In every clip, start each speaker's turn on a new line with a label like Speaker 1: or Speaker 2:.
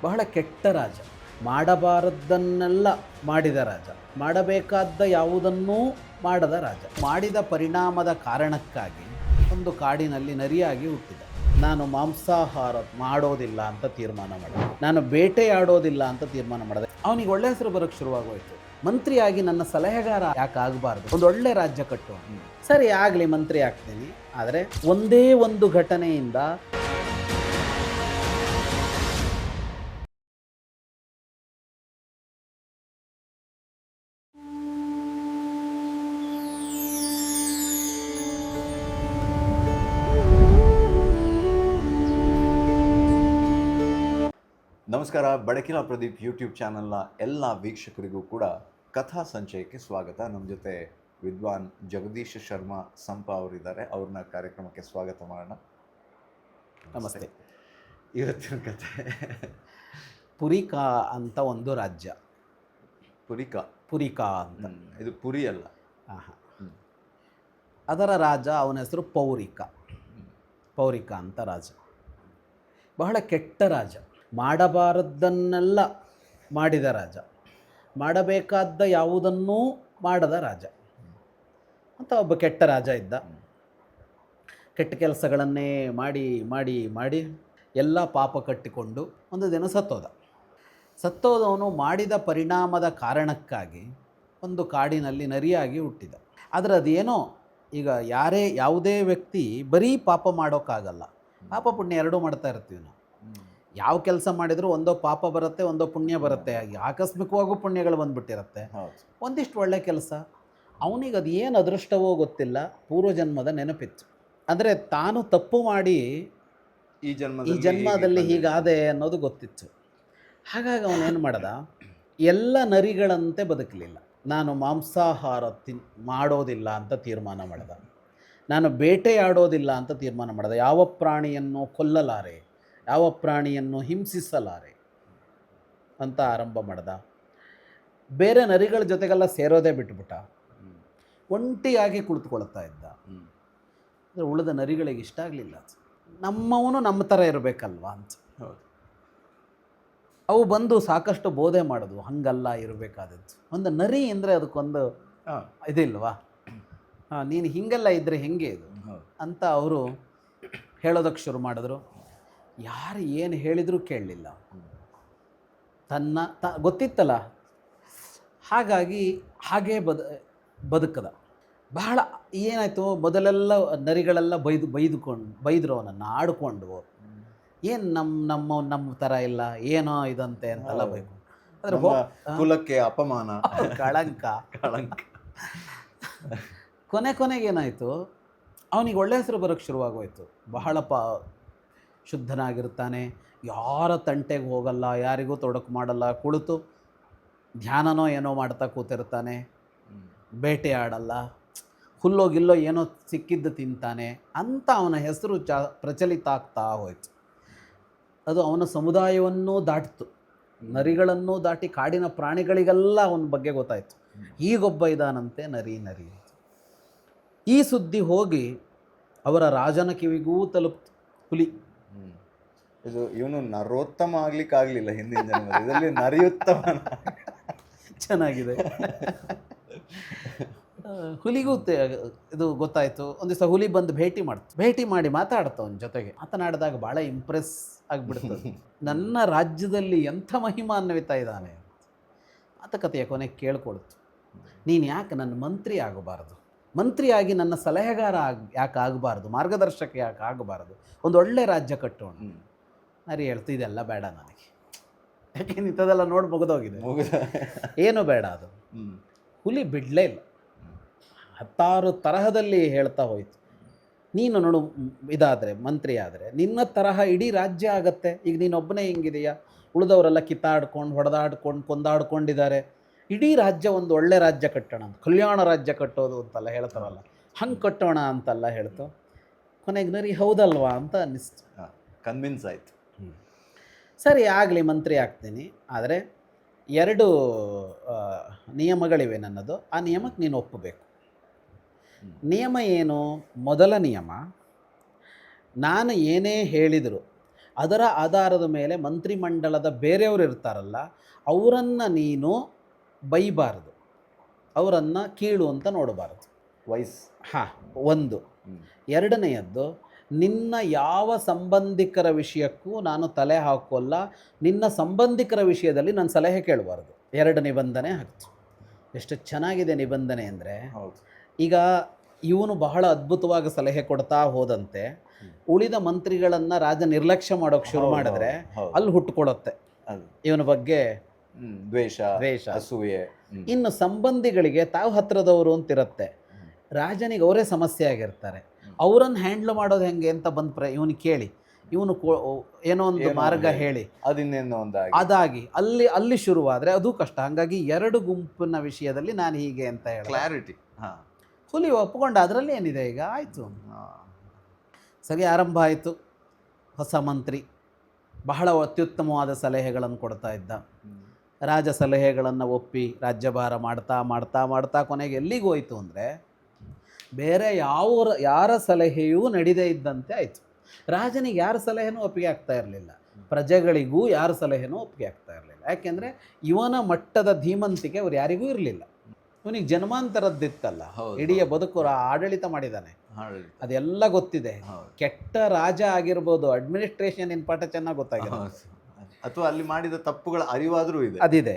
Speaker 1: ಬಹಳ ಕೆಟ್ಟ ರಾಜ. ಮಾಡಬಾರದ್ದನ್ನೆಲ್ಲ ಮಾಡಿದ ರಾಜ, ಮಾಡಬೇಕಾದ ಯಾವುದನ್ನೂ ಮಾಡದ ರಾಜ. ಮಾಡಿದ ಪರಿಣಾಮದ ಕಾರಣಕ್ಕಾಗಿ ಒಂದು ಕಾಡಿನಲ್ಲಿ ನರಿಯಾಗಿ ಹುಟ್ಟಿದ. ನಾನು ಮಾಂಸಾಹಾರ ಮಾಡೋದಿಲ್ಲ ಅಂತ ತೀರ್ಮಾನ ಮಾಡಿದೆ, ನಾನು ಬೇಟೆಯಾಡೋದಿಲ್ಲ ಅಂತ ತೀರ್ಮಾನ ಮಾಡಿದೆ. ಅವನಿಗೆ ಒಳ್ಳೆ ಹೆಸರು ಬರೋಕ್ಕೆ ಶುರುವಾಗೋಯ್ತು. ಮಂತ್ರಿಯಾಗಿ ನನ್ನ ಸಲಹೆಗಾರ ಯಾಕೆ ಆಗಬಾರ್ದು, ಒಂದು ಒಳ್ಳೆ ರಾಜ್ಯ ಕಟ್ಟು. ಸರಿ ಆಗಲಿ, ಮಂತ್ರಿ ಆಗ್ತೀನಿ. ಆದರೆ ಒಂದೇ ಒಂದು ಘಟನೆಯಿಂದ
Speaker 2: ನಮಸ್ಕಾರ. ಬೆಳಕಿನ ಪ್ರದೀಪ್ ಯೂಟ್ಯೂಬ್ ಚಾನಲ್ನ ಎಲ್ಲ ವೀಕ್ಷಕರಿಗೂ ಕೂಡ ಕಥಾ ಸಂಚಯಕ್ಕೆ ಸ್ವಾಗತ. ನಮ್ಮ ಜೊತೆ ವಿದ್ವಾನ್ ಜಗದೀಶ್ ಶರ್ಮಾ ಸಂಪ ಅವರಿದ್ದಾರೆ. ಅವ್ರನ್ನ ಕಾರ್ಯಕ್ರಮಕ್ಕೆ ಸ್ವಾಗತ ಮಾಡೋಣ.
Speaker 1: ನಮಸ್ತೆ.
Speaker 2: ಇವತ್ತಿನ ಕಥೆ
Speaker 1: ಪುರಿಕಾ ಅಂತ ಒಂದು ರಾಜ್ಯ. ಪುರಿಕಾ ಅಂತ,
Speaker 2: ಇದು ಪುರಿ ಅಲ್ಲ.
Speaker 1: ಅದರ ರಾಜ, ಅವನ ಹೆಸರು ಪೌರಿಕ ಅಂತ ರಾಜ. ಬಹಳ ಕೆಟ್ಟ ರಾಜ. ಮಾಡಬಾರದ್ದನ್ನೆಲ್ಲ ಮಾಡಿದ ರಾಜ, ಮಾಡಬೇಕಾದ ಯಾವುದನ್ನೂ ಮಾಡದ ರಾಜ ಅಂತ ಒಬ್ಬ ಕೆಟ್ಟ ರಾಜ ಇದ್ದ. ಕೆಟ್ಟ ಕೆಲಸಗಳನ್ನೇ ಮಾಡಿ ಮಾಡಿ ಮಾಡಿ ಎಲ್ಲ ಪಾಪ ಕಟ್ಟಿಕೊಂಡು ಒಂದು ದಿನ ಸತ್ತೋದವನು ಮಾಡಿದ ಪರಿಣಾಮದ ಕಾರಣಕ್ಕಾಗಿ ಒಂದು ಕಾಡಿನಲ್ಲಿ ನರಿಯಾಗಿ ಹುಟ್ಟಿದ. ಆದರೆ ಅದೇನೋ, ಈಗ ಯಾವುದೇ ವ್ಯಕ್ತಿ ಬರೀ ಪಾಪ ಮಾಡೋಕ್ಕಾಗಲ್ಲ. ಪಾಪ ಪುಣ್ಯ ಎರಡೂ ಮಾಡ್ತಾ ಇರ್ತೀವಿ ನಾವು. ಯಾವ ಕೆಲಸ ಮಾಡಿದರೂ ಒಂದೋ ಪಾಪ ಬರುತ್ತೆ, ಒಂದೋ ಪುಣ್ಯ ಬರುತ್ತೆ. ಆಕಸ್ಮಿಕವಾಗೂ ಪುಣ್ಯಗಳು ಬಂದುಬಿಟ್ಟಿರುತ್ತೆ. ಒಂದಿಷ್ಟು ಒಳ್ಳೆ ಕೆಲಸ, ಅವನಿಗೆ ಅದು ಏನು ಅದೃಷ್ಟವೋ ಗೊತ್ತಿಲ್ಲ, ಪೂರ್ವಜನ್ಮದ ನೆನಪಿತ್ತು. ಅಂದರೆ ತಾನು ತಪ್ಪು ಮಾಡಿ ಈ ಜನ್ಮದಲ್ಲಿ ಹೀಗಾದೆ ಅನ್ನೋದು ಗೊತ್ತಿತ್ತು. ಹಾಗಾಗಿ ಅವನೇನು ಮಾಡ್ದ, ಎಲ್ಲ ನರಿಗಳಂತೆ ಬದುಕಲಿಲ್ಲ. ನಾನು ಮಾಂಸಾಹಾರ ಮಾಡೋದಿಲ್ಲ ಅಂತ ತೀರ್ಮಾನ ಮಾಡ್ದ, ನಾನು ಬೇಟೆಯಾಡೋದಿಲ್ಲ ಅಂತ ತೀರ್ಮಾನ ಮಾಡ್ದ. ಯಾವ ಪ್ರಾಣಿಯನ್ನು ಕೊಲ್ಲಲಾರೆ, ಯಾವ ಪ್ರಾಣಿಯನ್ನು ಹಿಂಸಿಸಲಾರೆ ಅಂತ ಆರಂಭ ಮಾಡ್ದ. ಬೇರೆ ನರಿಗಳ ಜೊತೆಗೆಲ್ಲ ಸೇರೋದೇ ಬಿಟ್ಬಿಟ್ಟ. ಒಂಟಿಯಾಗಿ ಕುಳಿತುಕೊಳ್ತಾ ಇದ್ದ. ಅಂದರೆ ಉಳಿದ ನರಿಗಳಿಗೆ ಇಷ್ಟ ಆಗಲಿಲ್ಲ. ನಮ್ಮವನು ನಮ್ಮ ಥರ ಇರಬೇಕಲ್ವಾ ಅಂತ ಅವು ಬಂದು ಸಾಕಷ್ಟು ಬೋಧೆ ಮಾಡೋದು, ಹಂಗಲ್ಲ ಇರಬೇಕಾದದ್ದು. ಒಂದು ನರಿ ಅಂದರೆ ಅದಕ್ಕೊಂದು ಇದಿಲ್ವಾ, ನೀನು ಹಿಂಗೆಲ್ಲ ಇದ್ದರೆ ಹೆಂಗೆ ಇದು ಅಂತ ಅವರು ಹೇಳೋದಕ್ಕೆ ಶುರು ಮಾಡಿದ್ರು. ಯಾರು ಏನು ಹೇಳಿದರೂ ಕೇಳಲಿಲ್ಲ. ಗೊತ್ತಿತ್ತಲ್ಲ, ಹಾಗಾಗಿ ಹಾಗೇ ಬದುಕದ. ಬಹಳ ಏನಾಯಿತು, ಮೊದಲೆಲ್ಲ ನರಿಗಳೆಲ್ಲ ಬೈದರು ಅವನನ್ನು, ಆಡಿಕೊಂಡು ಏನು ನಮ್ಮ ಥರ ಇಲ್ಲ, ಏನೋ ಇದಂತೆ ಅಂತೆಲ್ಲ ಬೈಕು. ಆದರೆ
Speaker 2: ಕುಲಕ್ಕೆ ಅಪಮಾನ,
Speaker 1: ಕಳಂಕ. ಕೊನೆಗೇನಾಯಿತು, ಅವನಿಗೆ ಒಳ್ಳೆ ಹೆಸರು ಬರೋಕ್ಕೆ ಶುರುವಾಗೋಯ್ತು. ಬಹಳ ಶುದ್ಧನಾಗಿರ್ತಾನೆ, ಯಾರ ತಂಟೆಗೆ ಹೋಗಲ್ಲ, ಯಾರಿಗೂ ತೊಡಕು ಮಾಡಲ್ಲ, ಕುಳಿತು ಧ್ಯಾನನೋ ಏನೋ ಮಾಡ್ತಾ ಕೂತಿರ್ತಾನೆ, ಬೇಟೆ ಆಡಲ್ಲ, ಹುಲ್ಲೋಗಿಲ್ಲೋ ಏನೋ ಸಿಕ್ಕಿದ್ದು ತಿಂತಾನೆ ಅಂತ ಅವನ ಹೆಸರು ಪ್ರಚಲಿತ ಆಗ್ತಾ ಹೋಯಿತು. ಅದು ಅವನ ಸಮುದಾಯವನ್ನೂ ದಾಟಿತು, ನರಿಗಳನ್ನೂ ದಾಟಿ ಕಾಡಿನ ಪ್ರಾಣಿಗಳಿಗೆಲ್ಲ ಅವನ ಬಗ್ಗೆ ಗೊತ್ತಾಯಿತು. ಹೀಗೊಬ್ಬ ಇದಾನಂತೆ ನರಿ. ಈ ಸುದ್ದಿ ಹೋಗಿ ಅವರ ರಾಜನ ಕಿವಿಗೂ ತಲುಪ್ತು. ಹುಲಿ
Speaker 2: ಇದು ಇವನು ನರೋತ್ತಮ ಆಗ್ಲಿಕ್ಕಾಗಲಿಲ್ಲ ಹಿಂದಿನ ಜನ್ಮದಲ್ಲಿ, ಇದರಲ್ಲಿ ನರಿಯುತ್ತಮ.
Speaker 1: ಚೆನ್ನಾಗಿದೆ. ಹುಲಿಗೂ ಇದು ಗೊತ್ತಾಯಿತು. ಒಂದು ದಿವಸ ಹುಲಿ ಬಂದು ಭೇಟಿ ಮಾಡಿ ಮಾತಾಡ್ತು ಅವನ ಜೊತೆಗೆ. ಮಾತನಾಡಿದಾಗ ಭಾಳ ಇಂಪ್ರೆಸ್ ಆಗಿಬಿಡ್ತದೆ. ನನ್ನ ರಾಜ್ಯದಲ್ಲಿ ಎಂಥ ಮಹಿಮಾನ್ವಿತ ಇದ್ದಾನೆ. ಮಾತುಕತೆಯ ಕೊನೆಗೆ ಕೇಳ್ಕೊಳ್ತು, ನೀನು ಯಾಕೆ ನನ್ನ ಮಂತ್ರಿ ಆಗಬಾರ್ದು, ಮಂತ್ರಿಯಾಗಿ ನನ್ನ ಸಲಹೆಗಾರ ಯಾಕೆ ಆಗಬಾರ್ದು, ಮಾರ್ಗದರ್ಶಕ ಯಾಕೆ ಆಗಬಾರ್ದು, ಒಂದು ಒಳ್ಳೆ ರಾಜ್ಯ ಕಟ್ಟೋಣ. ನರಿ ಹೇಳ್ತು, ಇದೆಲ್ಲ ಬೇಡ ನನಗೆ, ಯಾಕೆ ಇಂಥದ್ದೆಲ್ಲ ನೋಡಿ ಮುಗಿದೋಗಿದೆ, ಏನು ಬೇಡ ಅದು. ಹುಲಿ ಬಿಡಲೇ ಇಲ್ಲ, 10 ತರಹದಲ್ಲಿ ಹೇಳ್ತಾ ಹೋಯ್ತು. ನೀನು ನೋಡು, ಇದಾದರೆ ಮಂತ್ರಿ ಆದರೆ ನಿನ್ನ ತರಹ ಇಡೀ ರಾಜ್ಯ ಆಗತ್ತೆ. ಈಗ ನೀನೊಬ್ಬನೇ ಹಿಂಗಿದೆಯಾ, ಉಳಿದವರೆಲ್ಲ ಹೊಡೆದಾಡ್ಕೊಂಡು ಕೊಂದಾಡ್ಕೊಂಡಿದ್ದಾರೆ. ಇಡೀ ರಾಜ್ಯ ಒಂದು ಒಳ್ಳೆ ರಾಜ್ಯ ಕಟ್ಟೋಣ ಅಂತ, ಕಲ್ಯಾಣ ರಾಜ್ಯ ಕಟ್ಟೋದು ಅಂತೆಲ್ಲ ಹೇಳ್ತಾರಲ್ಲ, ಹಂಗೆ ಕಟ್ಟೋಣ ಅಂತೆಲ್ಲ ಹೇಳ್ತು. ಕೊನೆಗೆ ನರಿ ಹೌದಲ್ವಾ ಅಂತ ಅನ್ನಿಸ್ತು,
Speaker 2: ಕನ್ವಿನ್ಸ್ ಆಯಿತು.
Speaker 1: ಸರಿ ಆಗಲಿ, ಮಂತ್ರಿ ಆಗ್ತೀನಿ. ಆದರೆ 2 ನಿಯಮಗಳಿವೆ ನನ್ನದು, ಆ ನಿಯಮಕ್ಕೆ ನೀನು ಒಪ್ಪಬೇಕು. ನಿಯಮ ಏನು? ಮೊದಲ ನಿಯಮ, ನಾನು ಏನೇ ಹೇಳಿದರೂ ಅದರ ಆಧಾರದ ಮೇಲೆ ಮಂತ್ರಿಮಂಡಲದ ಬೇರೆಯವರು ಇರ್ತಾರಲ್ಲ, ಅವರನ್ನು ನೀನು ಬೈಬಾರ್ದು, ಅವರನ್ನು ಕೀಳು ಅಂತ ನೋಡಬಾರ್ದು.
Speaker 2: ವಯಸ್
Speaker 1: ಹಾಂ, ಒಂದು. ಎರಡನೆಯದ್ದು, ನಿನ್ನ ಯಾವ ಸಂಬಂಧಿಕರ ವಿಷಯಕ್ಕೂ ನಾನು ತಲೆ ಹಾಕೋಲ್ಲ, ನಿನ್ನ ಸಂಬಂಧಿಕರ ವಿಷಯದಲ್ಲಿ ನಾನು ಸಲಹೆ ಕೇಳಬಾರ್ದು. 2 ನಿಬಂಧನೆ ಹಾಕ್ತು. ಎಷ್ಟು ಚೆನ್ನಾಗಿದೆ ನಿಬಂಧನೆ ಅಂದರೆ,
Speaker 2: ಹೌದು.
Speaker 1: ಈಗ ಇವನು ಬಹಳ ಅದ್ಭುತವಾಗಿ ಸಲಹೆ ಕೊಡ್ತಾ ಹೋದಂತೆ ಉಳಿದ ಮಂತ್ರಿಗಳನ್ನು ರಾಜ ನಿರ್ಲಕ್ಷ್ಯ ಮಾಡೋಕ್ಕೆ ಶುರು ಮಾಡಿದ್ರೆ ಅಲ್ಲಿ ಹುಟ್ಟುಕೊಳ್ಳುತ್ತೆ ಇವನ ಬಗ್ಗೆ
Speaker 2: ದ್ವೇಷ,
Speaker 1: ದ್ವೇಷ,
Speaker 2: ಅಸೂಯೆ.
Speaker 1: ಇನ್ನು ಸಂಬಂಧಿಗಳಿಗೆ ತಾವು ಹತ್ತಿರದವರು ಅಂತಿರುತ್ತೆ, ರಾಜನಿಗೆ ಅವರೇ ಸಮಸ್ಯೆ ಆಗಿರ್ತಾರೆ, ಅವರನ್ನು ಹ್ಯಾಂಡ್ಲ್ ಮಾಡೋದು ಹೆಂಗೆ ಅಂತ ಬಂದು ಇವನು ಕೇಳಿ, ಇವನು ಏನೋ ಒಂದು ಮಾರ್ಗ ಹೇಳಿ
Speaker 2: ಅದಿನ್ನೇನೋ
Speaker 1: ಅದಾಗಿ ಅಲ್ಲಿ ಶುರುವಾದರೆ ಅದು ಕಷ್ಟ. ಹಾಗಾಗಿ 2 ಗುಂಪಿನ ವಿಷಯದಲ್ಲಿ ನಾನು ಹೀಗೆ ಅಂತ ಹೇಳಿ
Speaker 2: ಕ್ಲಾರಿಟಿ.
Speaker 1: ಹುಲಿ ಒಪ್ಪಿಕೊಂಡ, ಅದರಲ್ಲಿ ಏನಿದೆ, ಈಗ ಆಯಿತು, ಸರಿ, ಆರಂಭ ಆಯಿತು. ಹೊಸ ಮಂತ್ರಿ ಬಹಳ ಅತ್ಯುತ್ತಮವಾದ ಸಲಹೆಗಳನ್ನು ಕೊಡ್ತಾ ಇದ್ದ. ರಾಜ ಸಲಹೆಗಳನ್ನು ಒಪ್ಪಿ ರಾಜ್ಯಭಾರ ಮಾಡ್ತಾ ಮಾಡ್ತಾ ಮಾಡ್ತಾ ಕೊನೆಗೆ ಎಲ್ಲಿಗೆ ಹೋಯಿತು ಅಂದರೆ, ಬೇರೆ ಯಾರ ಸಲಹೆಯೂ ನಡೆದೇ ಇದ್ದಂತೆ ಆಯಿತು. ರಾಜನಿಗೆ ಯಾರ ಸಲಹೆನೂ ಒಪ್ಪಿಗೆ ಆಗ್ತಾ ಇರಲಿಲ್ಲ, ಪ್ರಜೆಗಳಿಗೂ ಯಾರ ಸಲಹೆನೂ ಒಪ್ಪಿಗೆ ಆಗ್ತಾ ಇರಲಿಲ್ಲ. ಯಾಕೆಂದರೆ ಇವನ ಮಟ್ಟದ ಧೀಮಂತಿಕೆ ಅವ್ರು ಯಾರಿಗೂ ಇರಲಿಲ್ಲ. ಇವನಿಗೆ ಜನ್ಮಾಂತರದ್ದಿತ್ತಲ್ಲ, ಇಡೀ ಬದುಕು ಆಡಳಿತ ಮಾಡಿದ್ದಾನೆ, ಅದೆಲ್ಲ ಗೊತ್ತಿದೆ. ಕೆಟ್ಟ ರಾಜ ಆಗಿರ್ಬೋದು, ಅಡ್ಮಿನಿಸ್ಟ್ರೇಷನ್ ಪಾಠ ಚೆನ್ನಾಗಿ ಗೊತ್ತಾಗಿದೆ,
Speaker 2: ಅಥವಾ ಅಲ್ಲಿ ಮಾಡಿದ ತಪ್ಪುಗಳ ಅರಿವಾದರೂ ಇದೆ,
Speaker 1: ಅದಿದೆ.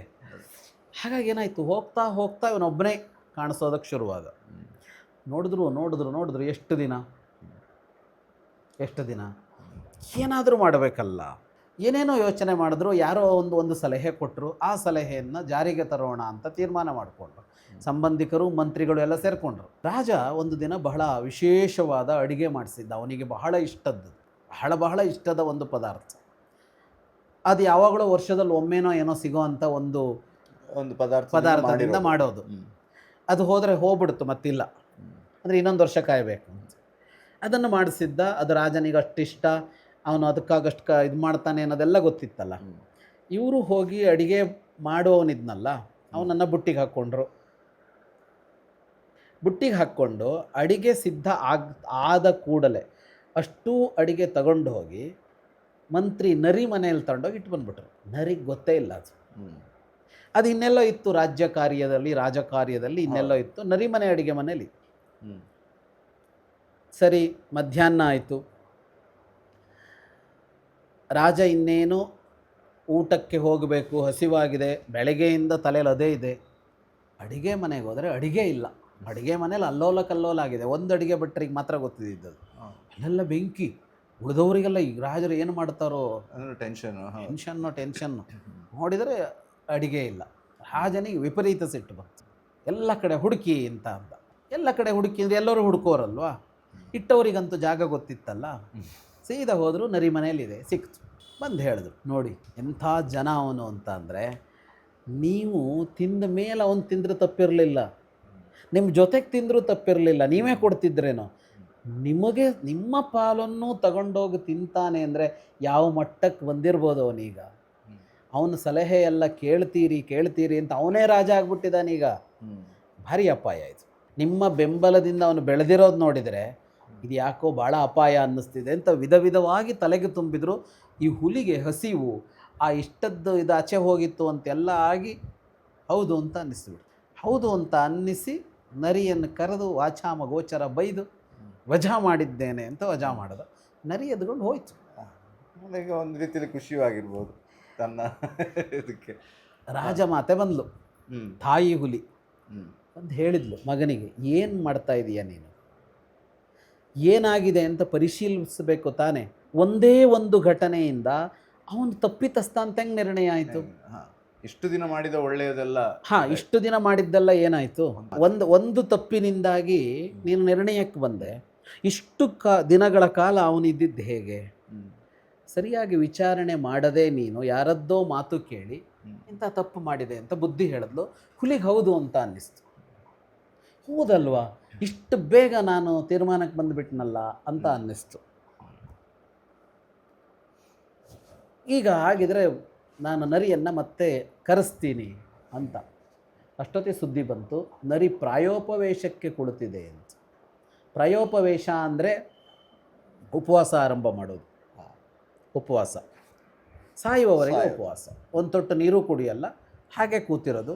Speaker 1: ಹಾಗಾಗಿ ಏನಾಯಿತು, ಹೋಗ್ತಾ ಹೋಗ್ತಾ ಇವನೊಬ್ಬನೇ ಕಾಣಿಸೋದಕ್ಕೆ ಶುರುವಾದ. ನೋಡಿದ್ರು ಎಷ್ಟು ದಿನ ಏನಾದರೂ ಮಾಡಬೇಕಲ್ಲ, ಏನೇನೋ ಯೋಚನೆ ಮಾಡಿದ್ರು. ಯಾರೋ ಒಂದು ಸಲಹೆ ಕೊಟ್ಟರು, ಆ ಸಲಹೆಯನ್ನು ಜಾರಿಗೆ ತರೋಣ ಅಂತ ತೀರ್ಮಾನ ಮಾಡಿಕೊಂಡ್ರು. ಸಂಬಂಧಿಕರು, ಮಂತ್ರಿಗಳು ಎಲ್ಲ ಸೇರಿಕೊಂಡ್ರು. ರಾಜ ಒಂದು ದಿನ ಬಹಳ ವಿಶೇಷವಾದ ಅಡುಗೆ ಮಾಡಿಸಿದ್ದ, ಅವನಿಗೆ ಬಹಳ ಇಷ್ಟದ್ದು, ಬಹಳ ಇಷ್ಟದ ಒಂದು ಪದಾರ್ಥ. ಅದು ಯಾವಾಗಲೂ ವರ್ಷದಲ್ಲಿ ಒಮ್ಮೆನೋ ಏನೋ ಸಿಗೋವಂಥ ಒಂದು ಪದಾರ್ಥದಿಂದ ಮಾಡೋದು. ಅದು ಹೋಗ್ಬಿಡ್ತು, ಮತ್ತಿಲ್ಲ ಅಂದರೆ ಇನ್ನೊಂದು ವರ್ಷ ಕಾಯಬೇಕು ಅಂತ ಅದನ್ನು ಮಾಡಿಸಿದ್ದ. ಅದು ರಾಜನಿಗೆ ಅಷ್ಟಿಷ್ಟ, ಅವನು ಅದಕ್ಕಾಗಷ್ಟು ಇದು ಮಾಡ್ತಾನೆ ಅನ್ನೋದೆಲ್ಲ ಗೊತ್ತಿತ್ತಲ್ಲ. ಇವರು ಹೋಗಿ ಅಡುಗೆ ಮಾಡುವವನಿದ್ನಲ್ಲ, ಅವನನ್ನು ಬುಟ್ಟಿಗೆ ಹಾಕ್ಕೊಂಡು ಅಡಿಗೆ ಸಿದ್ಧ ಆದ ಕೂಡಲೇ ಅಷ್ಟೂ ಅಡಿಗೆ ತಗೊಂಡು ಹೋಗಿ ಮಂತ್ರಿ ನರಿ ಮನೆಯಲ್ಲಿ ತಗೊಂಡೋಗಿ ಇಟ್ಟು ಬಂದ್ಬಿಟ್ರು. ನರಿಗೆ ಗೊತ್ತೇ ಇಲ್ಲ ಅದು ಇನ್ನೆಲ್ಲೋ ಇತ್ತು, ರಾಜಕಾರ್ಯದಲ್ಲಿ ಇನ್ನೆಲ್ಲೋ ಇತ್ತು, ನರಿ ಮನೆ ಅಡಿಗೆ ಮನೇಲಿ. ಸರಿ, ಮಧ್ಯಾಹ್ನ ಆಯಿತು. ರಾಜ ಇನ್ನೇನು ಊಟಕ್ಕೆ ಹೋಗಬೇಕು, ಹಸಿವಾಗಿದೆ, ಬೆಳಗ್ಗೆಯಿಂದ ತಲೆಯಲ್ಲಿ ಅದೇ ಇದೆ. ಅಡಿಗೆ ಮನೆಗೆ ಹೋದರೆ ಅಡಿಗೆ ಇಲ್ಲ, ಅಡುಗೆ ಮನೇಲಿ ಅಲ್ಲೋಲ ಕಲ್ಲೋಲ ಆಗಿದೆ. ಒಂದು ಅಡುಗೆ ಭಟ್ರಿಗೆ ಮಾತ್ರ ಗೊತ್ತಿದ್ದದ್ದು, ಅಲ್ಲೆಲ್ಲ ಬೆಂಕಿ. ಉಳಿದವರಿಗೆಲ್ಲ ಈಗ ರಾಜರು ಏನು ಮಾಡ್ತಾರೋ ಟೆನ್ಷನ್ನು ನೋಡಿದರೆ ಅಡಿಗೆ ಇಲ್ಲ. ರಾಜನಿಗೆ ವಿಪರೀತ ಸಿಟ್ಟು ಬಂತು. ಎಲ್ಲ ಕಡೆ ಹುಡುಕಿ ಅಂತ ಅಂದ. ಎಲ್ಲ ಕಡೆ ಹುಡುಕಿ ಅಂದರೆ ಎಲ್ಲರೂ ಹುಡುಕೋರಲ್ವಾ, ಇಟ್ಟವರಿಗಂತೂ ಜಾಗ ಗೊತ್ತಿತ್ತಲ್ಲ. ಸೀದಾ ಹೋದರು, ನರಿ ಮನೆಯಲ್ಲಿದೆ, ಸಿಕ್ತು. ಬಂದು ಹೇಳಿದ್ರು, ನೋಡಿ ಎಂಥ ಜನ ಅವನು ಅಂತ ಅಂದರೆ, ನೀವು ತಿಂದ ಮೇಲೆ ಅವನು ತಿಂದರೆ ತಪ್ಪಿರಲಿಲ್ಲ, ನಿಮ್ಮ ಜೊತೆಗೆ ತಿಂದರೂ ತಪ್ಪಿರಲಿಲ್ಲ, ನೀವೇ ಕೊಡ್ತಿದ್ರೇನೋ. ನಿಮ್ಮ ಪಾಲನ್ನು ತಗೊಂಡೋಗಿ ತಿಂತಾನೆ ಅಂದರೆ ಯಾವ ಮಟ್ಟಕ್ಕೆ ಬಂದಿರ್ಬೋದು ಅವನೀಗ. ಅವನ ಸಲಹೆ ಎಲ್ಲ ಕೇಳ್ತೀರಿ ಅಂತ ಅವನೇ ರಾಜ ಆಗ್ಬಿಟ್ಟಿದ್ದಾನೀಗ. ಭಾರಿ ಅಪಾಯ ಆಯಿತು. ನಿಮ್ಮ ಬೆಂಬಲದಿಂದ ಅವನು ಬೆಳೆದಿರೋದು ನೋಡಿದರೆ ಇದು ಯಾಕೋ ಭಾಳ ಅಪಾಯ ಅನ್ನಿಸ್ತಿದೆ ಅಂತ ವಿಧವಾಗಿ ತಲೆಗೆ ತುಂಬಿದ್ರು. ಈ ಹುಲಿಗೆ ಹಸಿವು, ಆ ಇಷ್ಟದ್ದು ಇದು ಆಚೆ ಹೋಗಿತ್ತು ಅಂತೆಲ್ಲ ಆಗಿ ಹೌದು ಅಂತ ಅನ್ನಿಸ್ಬಿಡು. ಹೌದು ಅಂತ ಅನ್ನಿಸಿ ನರಿಯನ್ನು ಕರೆದು ವಾಚಾಮ ಗೋಚರ ಬೈದು ವಜಾ ಮಾಡಿದ್ದೇನೆ ಅಂತ ವಜಾ ಮಾಡೋದು. ನರಿ ಎದ್ಕೊಂಡು ಹೋಯ್ತು.
Speaker 2: ಈಗ ಒಂದು ರೀತಿಯಲ್ಲಿ ಖುಷಿಯೂ ಆಗಿರ್ಬೋದು ತನ್ನ ಇದಕ್ಕೆ.
Speaker 1: ರಾಜ ಮಾತೆ ಬಂದ್ಲು, ತಾಯಿ ಹುಲಿ ಅಂತ ಹೇಳಿದ್ಲು ಮಗನಿಗೆ, ಏನು ಮಾಡ್ತಾ ಇದೀಯ ನೀನು, ಏನಾಗಿದೆ ಅಂತ ಪರಿಶೀಲಿಸಬೇಕು ತಾನೆ. ಒಂದೇ ಒಂದು ಘಟನೆಯಿಂದ ಅವನು ತಪ್ಪಿತಸ್ಥ ಅಂತ ಹೆಂಗೆ ನಿರ್ಣಯ ಆಯಿತು?
Speaker 2: ಇಷ್ಟು ದಿನ ಮಾಡಿದ ಒಳ್ಳೆಯದೆಲ್ಲ,
Speaker 1: ಇಷ್ಟು ದಿನ ಮಾಡಿದ್ದೆಲ್ಲ ಏನಾಯಿತು? ಒಂದು ತಪ್ಪಿನಿಂದಾಗಿ ನೀನು ನಿರ್ಣಯಕ್ಕೆ ಬಂದೆ. ಇಷ್ಟು ದಿನಗಳ ಕಾಲ ಅವನಿದ್ದಿದ್ದು ಹೇಗೆ? ಸರಿಯಾಗಿ ವಿಚಾರಣೆ ಮಾಡದೆ ನೀನು ಯಾರದ್ದೋ ಮಾತು ಕೇಳಿ ಇಂಥ ತಪ್ಪು ಮಾಡಿದೆ ಅಂತ ಬುದ್ಧಿ ಹೇಳಿದ್ಲು. ಹುಲಿಗೆ ಹೌದು ಅಂತ ಅನ್ನಿಸ್ತು. ಹೌದಲ್ವಾ, ಇಷ್ಟು ಬೇಗ ನಾನು ತೀರ್ಮಾನಕ್ಕೆ ಬಂದುಬಿಟ್ನಲ್ಲ ಅಂತ ಅನ್ನಿಸ್ತು. ಈಗ ಹಾಗಿದ್ರೆ ನಾನು ನರಿಯನ್ನು ಮತ್ತೆ ಕರೆಸ್ತೀನಿ ಅಂತ. ಅಷ್ಟೊತ್ತಿಗೆ ಸುದ್ದಿ ಬಂತು, ನರಿ ಪ್ರಾಯೋಪವೇಶಕ್ಕೆ ಕುಳಿತಿದೆ ಅಂತ. ಪ್ರಾಯೋಪವೇಶ ಅಂದರೆ ಉಪವಾಸ ಆರಂಭ ಮಾಡೋದು. ಉಪವಾಸ, ಸಾಯುವವರೆಗೆ
Speaker 2: ಸಾಯು.
Speaker 1: ಉಪವಾಸ. ಒಂದು ತೊಟ್ಟು ನೀರು ಕುಡಿಯಲ್ಲ, ಹಾಗೆ ಕೂತಿರೋದು.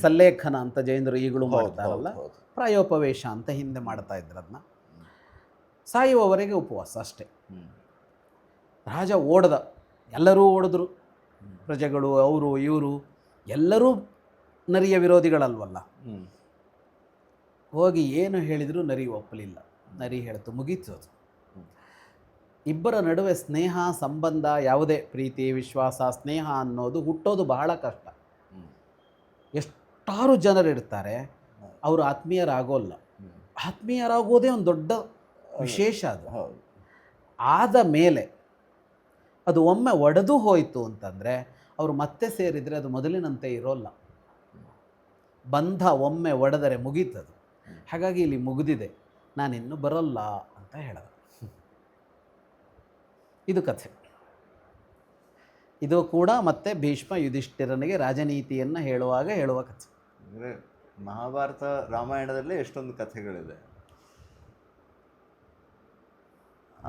Speaker 1: ಸಲ್ಲೇಖನ ಅಂತ ಜೈನರು ಈಗಲೂ ಮಾಡ್ತಾರಲ್ಲ,
Speaker 2: ಹೌದು.
Speaker 1: ಪ್ರಾಯೋಪವೇಶ ಅಂತ ಹಿಂದೆ ಮಾಡ್ತಾ ಇದ್ರು ಅದನ್ನ. ಸಾಯುವವರೆಗೆ ಉಪವಾಸ ಅಷ್ಟೇ. ರಾಜ ಓಡ್ದ, ಎಲ್ಲರೂ ಓಡಿದ್ರು, ಪ್ರಜೆಗಳು, ಅವರು ಇವರು ಎಲ್ಲರೂ ನರಿಯ ವಿರೋಧಿಗಳಲ್ವಲ್ಲ. ಹೋಗಿ ಏನು ಹೇಳಿದರೂ ನರಿ ಒಪ್ಪಲಿಲ್ಲ. ನರಿ ಹೇಳ್ತು, ಮುಗೀತು ಅದು. ಇಬ್ಬರ ನಡುವೆ ಸ್ನೇಹ, ಸಂಬಂಧ, ಯಾವುದೇ ಪ್ರೀತಿ, ವಿಶ್ವಾಸ, ಸ್ನೇಹ ಅನ್ನೋದು ಹುಟ್ಟೋದು ಬಹಳ ಕಷ್ಟ. ಎಷ್ಟಾರು ಜನರಿರ್ತಾರೆ, ಅವರು ಆತ್ಮೀಯರಾಗೋಲ್ಲ. ಆತ್ಮೀಯರಾಗೋದೇ ಒಂದು ದೊಡ್ಡ ವಿಶೇಷ. ಅದು ಆದ ಮೇಲೆ ಅದು ಒಮ್ಮೆ ಒಡೆದು ಹೋಯಿತು ಅಂತಂದರೆ ಅವರು ಮತ್ತೆ ಸೇರಿದರೆ ಅದು ಮೊದಲಿನಂತೆ ಇರೋಲ್ಲ. ಬಂಧ ಒಮ್ಮೆ ಒಡೆದರೆ ಮುಗೀತದು. ಹಾಗಾಗಿ ಇಲ್ಲಿ ಮುಗಿದಿದೆ, ನಾನಿನ್ನು ಬರೋಲ್ಲ ಅಂತ ಹೇಳಿದ. ಇದು ಕಥೆ. ಇದು ಕೂಡ ಮತ್ತೆ ಭೀಷ್ಮ ಯುಧಿಷ್ಠಿರನಿಗೆ ರಾಜನೀತಿಯನ್ನು ಹೇಳುವ ಕಥೆ.
Speaker 2: ಅಂದರೆ ಮಹಾಭಾರತ ರಾಮಾಯಣದಲ್ಲೇ ಎಷ್ಟೊಂದು ಕಥೆಗಳಿದೆ.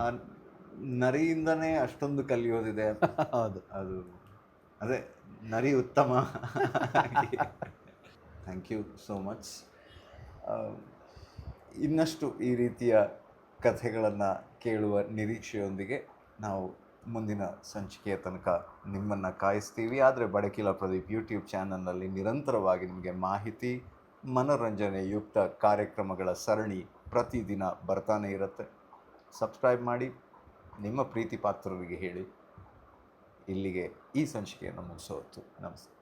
Speaker 2: ಆ ನರಿಯಿಂದನೇ ಅಷ್ಟೊಂದು ಕಲಿಯೋದಿದೆ.
Speaker 1: ಹೌದು,
Speaker 2: ಅದೇ ನರಿ ಉತ್ತಮ. Thank you so much. ಇನ್ನಷ್ಟು ಈ ರೀತಿಯ ಕಥೆಗಳನ್ನು ಕೇಳುವ ನಿರೀಕ್ಷೆಯೊಂದಿಗೆ ನಾವು ಮುಂದಿನ ಸಂಚಿಕೆಯ ತನಕ ನಿಮ್ಮನ್ನು ಕಾಯಿಸ್ತೀವಿ. ಆದರೆ ಬಡಕಿಲ ಪ್ರದೀಪ್ ಯೂಟ್ಯೂಬ್ ಚಾನಲ್ನಲ್ಲಿ ನಿರಂತರವಾಗಿ ನಿಮಗೆ ಮಾಹಿತಿ, ಮನೋರಂಜನೆಯುಕ್ತ ಕಾರ್ಯಕ್ರಮಗಳ ಸರಣಿ ಪ್ರತಿದಿನ ಬರ್ತಾನೆ ಇರುತ್ತೆ. ಸಬ್ಸ್ಕ್ರೈಬ್ ಮಾಡಿ, ನಿಮ್ಮ ಪ್ರೀತಿ ಪಾತ್ರರಿಗೆ ಹೇಳಿ. ಇಲ್ಲಿಗೆ ಈ ಸಂಚಿಕೆಯನ್ನು ಮುಗಿಸೋತ್ತು. ನಮಸ್ತೆ.